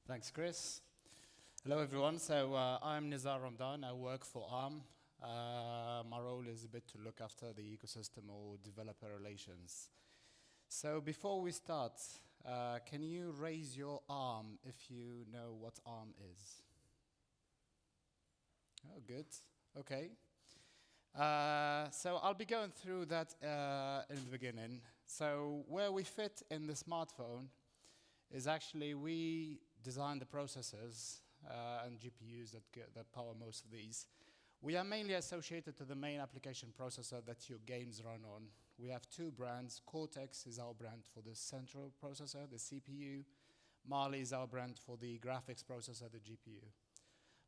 Thanks, Chris. Hello, everyone. I'm Nizar Romandhane. I work for Arm. My role is a bit to look after the ecosystem or developer relations. So before we start, can you raise your arm if you know what Arm is? Oh, good. Okay. So I'll be going through that in the beginning. So where we fit in the smartphone is actually we design the processors and GPUs that power most of these. We are mainly associated to the main application processor that your games run on. We have two brands. Cortex is our brand for the central processor, the CPU. Mali is our brand for the graphics processor, the GPU.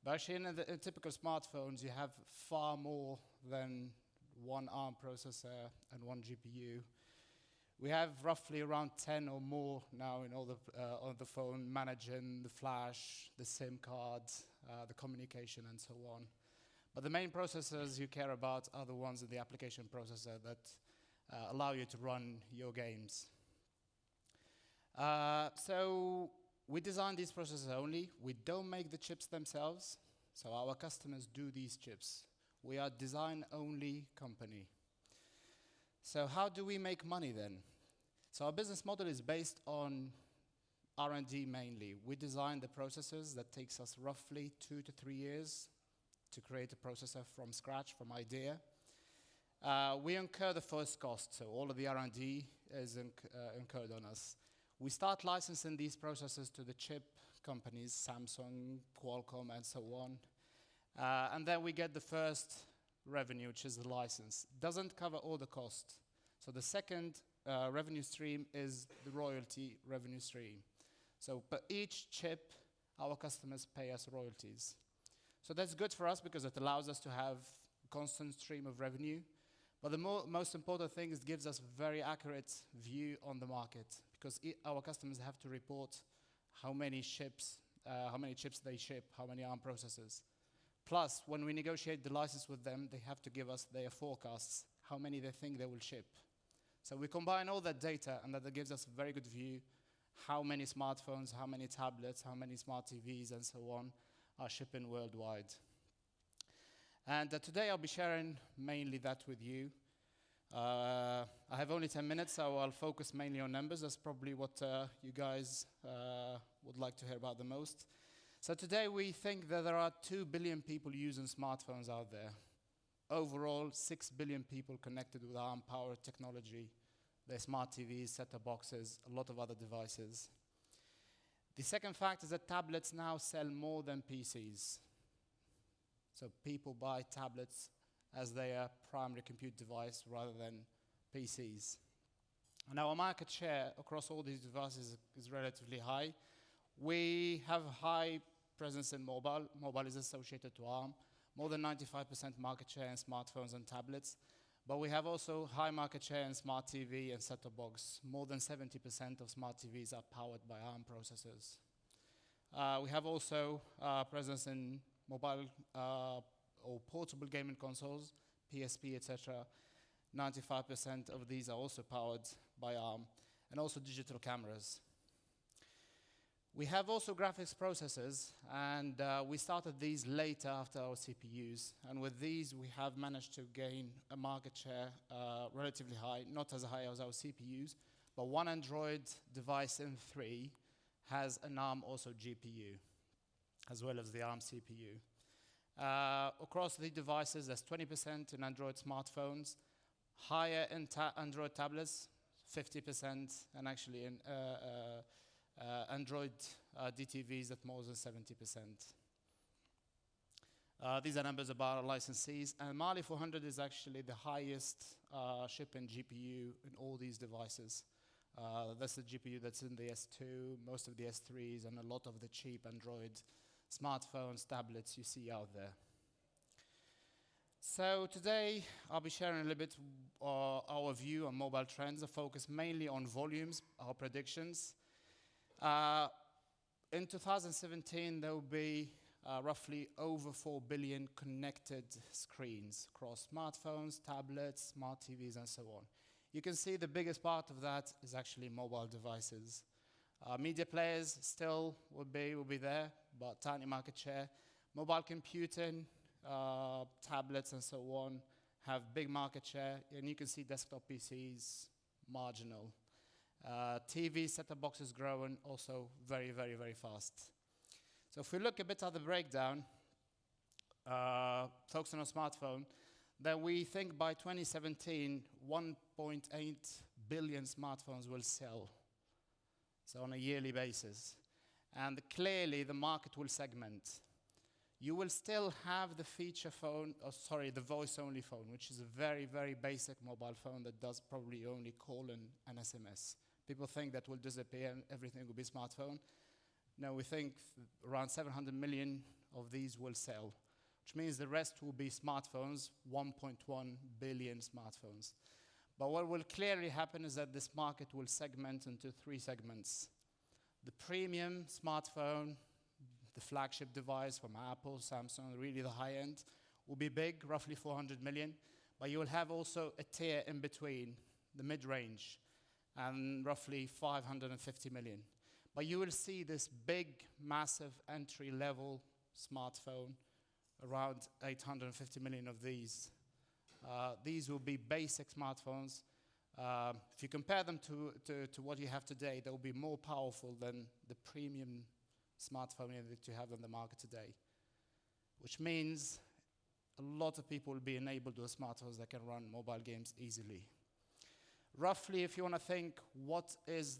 But actually, in typical smartphones, you have far more than one ARM processor and one GPU. We have roughly around 10 or more now in all on the phone, managing the flash, the SIM card, the communication, and so on. But the main processors you care about are the ones in the application processor that allow you to run your games. So we design these processors only. We don't make the chips themselves. So our customers do these chips. We are a design-only company. So how do we make money then? So our business model is based on R&D mainly. We design the processors that takes us roughly 2 to 3 years to create a processor from scratch, from idea. We incur the first cost, so all of the R&D is incurred on us. We start licensing these processors to the chip companies, Samsung, Qualcomm, and so on. And then we get the first revenue, which is the license. Doesn't cover all the cost. So the second revenue stream is the royalty revenue stream. So per each chip, our customers pay us royalties. So that's good for us because it allows us to have a constant stream of revenue. But the most important thing is it gives us a very accurate view on the market because our customers have to report how many chips they ship, how many ARM processors. Plus, when we negotiate the license with them, they have to give us their forecasts, how many they think they will ship. So we combine all that data, and that gives us a very good view how many smartphones, how many tablets, how many smart TVs, and so on are shipping worldwide. And today I'll be sharing mainly that with you. I have only 10 minutes, so I'll focus mainly on numbers. That's probably what you guys would like to hear about the most. So today we think that there are 2 billion people using smartphones out there. Overall, 6 billion people connected with ARM-powered technology. Their smart TVs, set-top boxes, a lot of other devices. The second fact is that tablets now sell more than PCs. So people buy tablets as their primary compute device rather than PCs. And our market share across all these devices is relatively high. We have a high presence in mobile. Mobile is associated to ARM. More than 95% market share in smartphones and tablets. But we have also high market share in smart TV and set-top box. More than 70% of smart TVs are powered by ARM processors. We have also presence in mobile or portable gaming consoles, PSP, etc. 95% of these are also powered by ARM, and also digital cameras. We have also graphics processors, and we started these later after our CPUs. And with these, we have managed to gain a market share relatively high, not as high as our CPUs, but one Android device in 3 has an ARM also GPU, as well as the ARM CPU. Across the devices, there's 20% in Android smartphones, higher in Android tablets, 50%, and actually in Android DTVs at more than 70%. These are numbers about our licensees. And Mali 400 is actually the highest shipping GPU in all these devices. That's the GPU that's in the S2, most of the S3s, and a lot of the cheap Android smartphones, tablets you see out there. So today, I'll be sharing a little bit our view on mobile trends. I focus mainly on volumes, our predictions. In 2017, there will be roughly over 4 billion connected screens across smartphones, tablets, smart TVs, and so on. You can see the biggest part of that is actually mobile devices. Media players still will be there, but tiny market share. Mobile computing, tablets and so on have big market share, and you can see desktop PCs marginal. TV set-top boxes growing also very, very, very fast. So if we look a bit at the breakdown, focusing on smartphone, then we think by 2017, 1.8 billion smartphones will sell. So on a yearly basis. And clearly the market will segment. You will still have the feature phone, the voice-only phone, which is a very, very basic mobile phone that does probably only call and SMS. People think that will disappear and everything will be smartphone. No, we think around 700 million of these will sell, which means the rest will be smartphones, 1.1 billion smartphones. But what will clearly happen is that this market will segment into three segments. The premium smartphone, the flagship device from Apple, Samsung, really the high end, will be big, roughly 400 million. But you will have also a tier in between, the mid-range, and roughly 550 million. But you will see this big, massive entry-level smartphone, around 850 million of these. These will be basic smartphones. If you compare them to what you have today, they will be more powerful than the premium smartphone that you have on the market today. Which means a lot of people will be enabled with smartphones that can run mobile games easily. Roughly, if you want to think, what is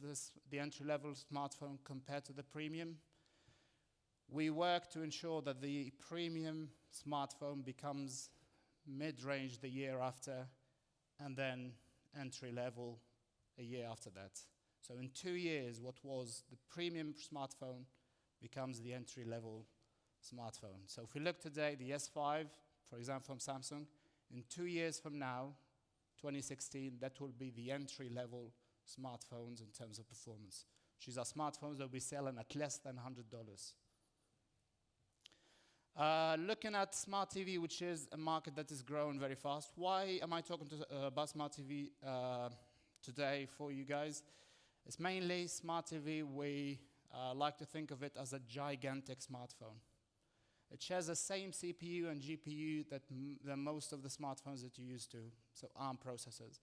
the entry-level smartphone compared to the premium? We work to ensure that the premium smartphone becomes mid-range the year after, and then entry-level a year after that. So in 2 years, what was the premium smartphone becomes the entry-level smartphone. So if we look today, the S5, for example, from Samsung, in 2 years from now, 2016, that will be the entry-level smartphones in terms of performance. These are smartphones that will be selling at less than $100. Looking at smart TV, which is a market that is growing very fast. Why am I talking about smart TV today for you guys? It's mainly smart TV. We like to think of it as a gigantic smartphone. It shares the same CPU and GPU than most of the smartphones that you're used to, so ARM processors.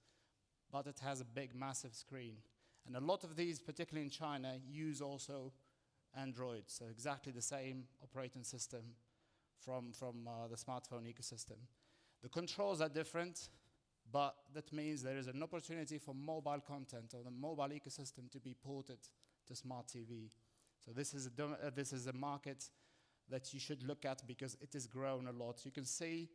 But it has a big, massive screen. And a lot of these, particularly in China, use also Android, so exactly the same operating system from the smartphone ecosystem. The controls are different, but that means there is an opportunity for mobile content or the mobile ecosystem to be ported to smart TV. So this is a market that you should look at because it has grown a lot. You can see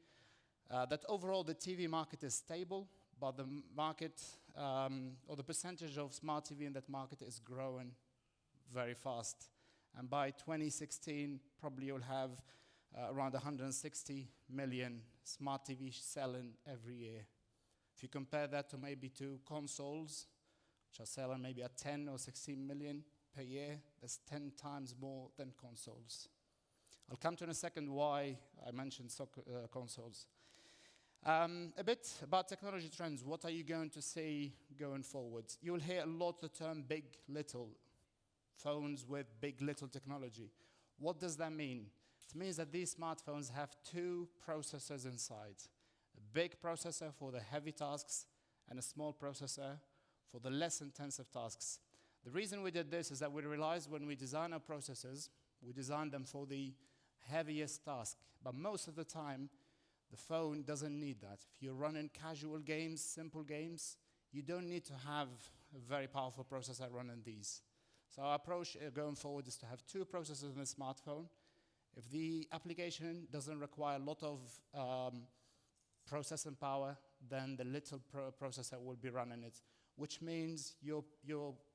that overall the TV market is stable, but the market or the percentage of smart TV in that market is growing very fast. And by 2016, probably you'll have around 160 million smart TV selling every year. If you compare that to maybe two consoles, which are selling maybe at 10 or 16 million per year, that's 10 times more than consoles. I'll come to in a second why I mentioned consoles. A bit about technology trends. What are you going to see going forward? You'll hear a lot the term big, little. Phones with big, little technology. What does that mean? It means that these smartphones have two processors inside. A big processor for the heavy tasks and a small processor for the less intensive tasks. The reason we did this is that we realized when we design our processors, we design them for the heaviest task. But most of the time, the phone doesn't need that. If you're running casual games, simple games, you don't need to have a very powerful processor running these. So our approach going forward is to have two processors in a smartphone. If the application doesn't require a lot of processing power, then the little processor will be running it, which means your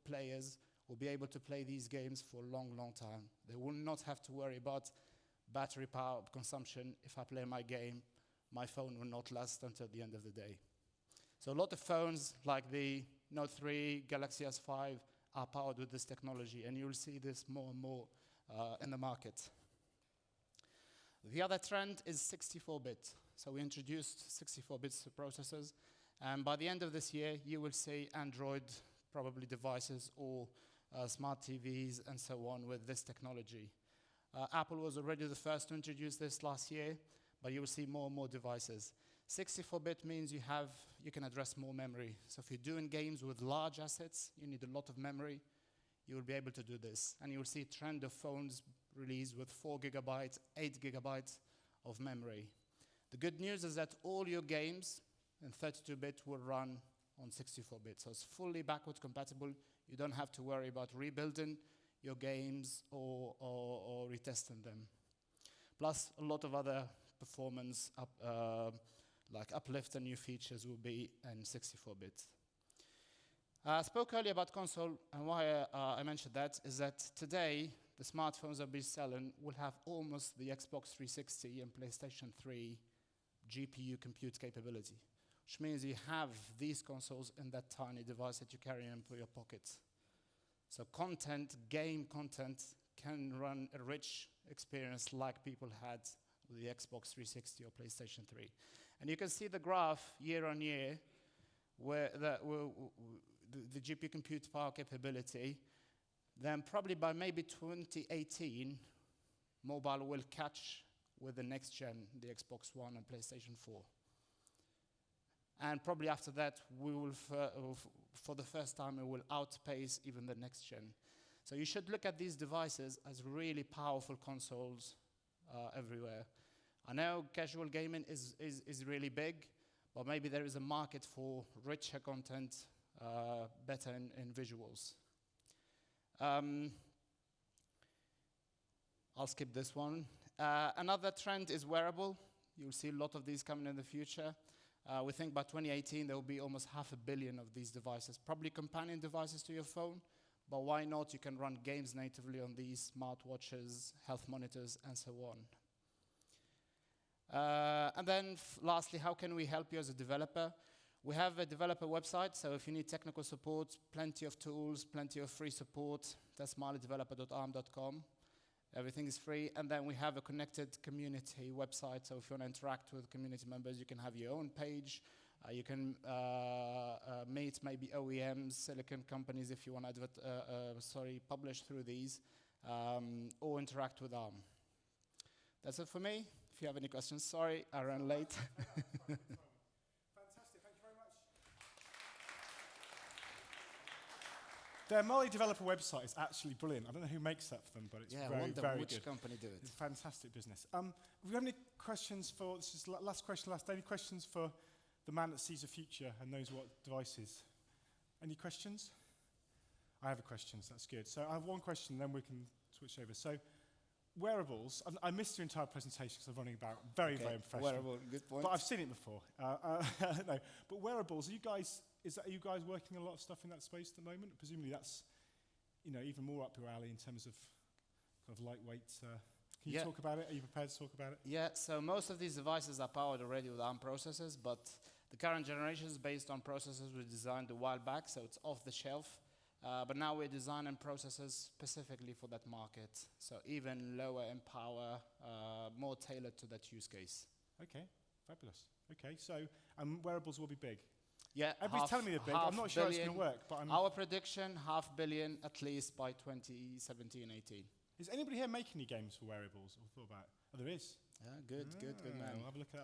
players will be able to play these games for a long, long time. They will not have to worry about battery power consumption. If I play my game, my phone will not last until the end of the day. So a lot of phones like the Note 3, Galaxy S5 are powered with this technology, and you'll see this more and more in the market. The other trend is 64-bit. So we introduced 64-bit processors, and by the end of this year, you will see Android probably devices or smart TVs, and so on with this technology. Apple was already the first to introduce this last year, but you will see more and more devices. 64-bit means you can address more memory. So if you're doing games with large assets, you need a lot of memory, you will be able to do this. And you will see a trend of phones released with 4 gigabytes, 8 gigabytes of memory. The good news is that all your games in 32-bit will run on 64-bit. So it's fully backwards compatible. You don't have to worry about rebuilding your games or retesting them. Plus, a lot of other performance like uplift and new features will be in 64-bit. I spoke earlier about console, and why I mentioned that is that today, the smartphones that we're selling will have almost the Xbox 360 and PlayStation 3 GPU compute capability, which means you have these consoles in that tiny device that you carry in your pocket. So game content, can run a rich experience like people had with the Xbox 360 or PlayStation 3. And you can see the graph year on year where the GPU compute power capability, then probably by maybe 2018, mobile will catch with the next gen, the Xbox One and PlayStation 4. And probably after that, we will, for the first time, it will outpace even the next gen. So you should look at these devices as really powerful consoles everywhere. I know casual gaming is really big, but maybe there is a market for richer content, better in visuals. I'll skip this one. Another trend is wearable. You'll see a lot of these coming in the future. We think by 2018 there will be almost 500 million of these devices, probably companion devices to your phone, but why not? You can run games natively on these smartwatches, health monitors, and so on. And then lastly, how can we help you as a developer? We have a developer website, so if you need technical support, plenty of tools, plenty of free support. That's smileydeveloper.arm.com. Everything is free. And then we have a connected community website, so if you want to interact with community members, you can have your own page. You can meet maybe OEMs, silicon companies, if you want to publish through these, or interact with ARM. That's it for me. If you have any questions, sorry, I ran late. Fantastic, thank you very much. Their Mali developer website is actually brilliant. I don't know who makes that for them, but it's very, very which good. company do it. It's a fantastic business. Have we got any questions for, this is the last question, last day, any questions for the man that sees the future and knows what devices? Any questions? I have a question, so that's good. So I have one question, then we can switch over. So wearables, I missed your entire presentation because I'm running about very unprofessional. Wearable, good point. But I've seen it before. No, but wearables, are you guys working on a lot of stuff in that space at the moment? Presumably that's, even more up your alley in terms of kind of lightweight. Can you talk about it? Are you prepared to talk about it? Yeah, so most of these devices are powered already with ARM processors, but the current generation is based on processors we designed a while back, so it's off the shelf. But now we're designing processors specifically for that market, so even lower in power, more tailored to that use case. Okay, fabulous. Okay, so wearables will be big. Yeah, everybody's telling me they're big. I'm not sure it's going to work, but our prediction, 500 million at least by 2017-18. Is anybody here making any games for wearables or thought about it? Oh, there is. Yeah, good man. I'll have a look at that.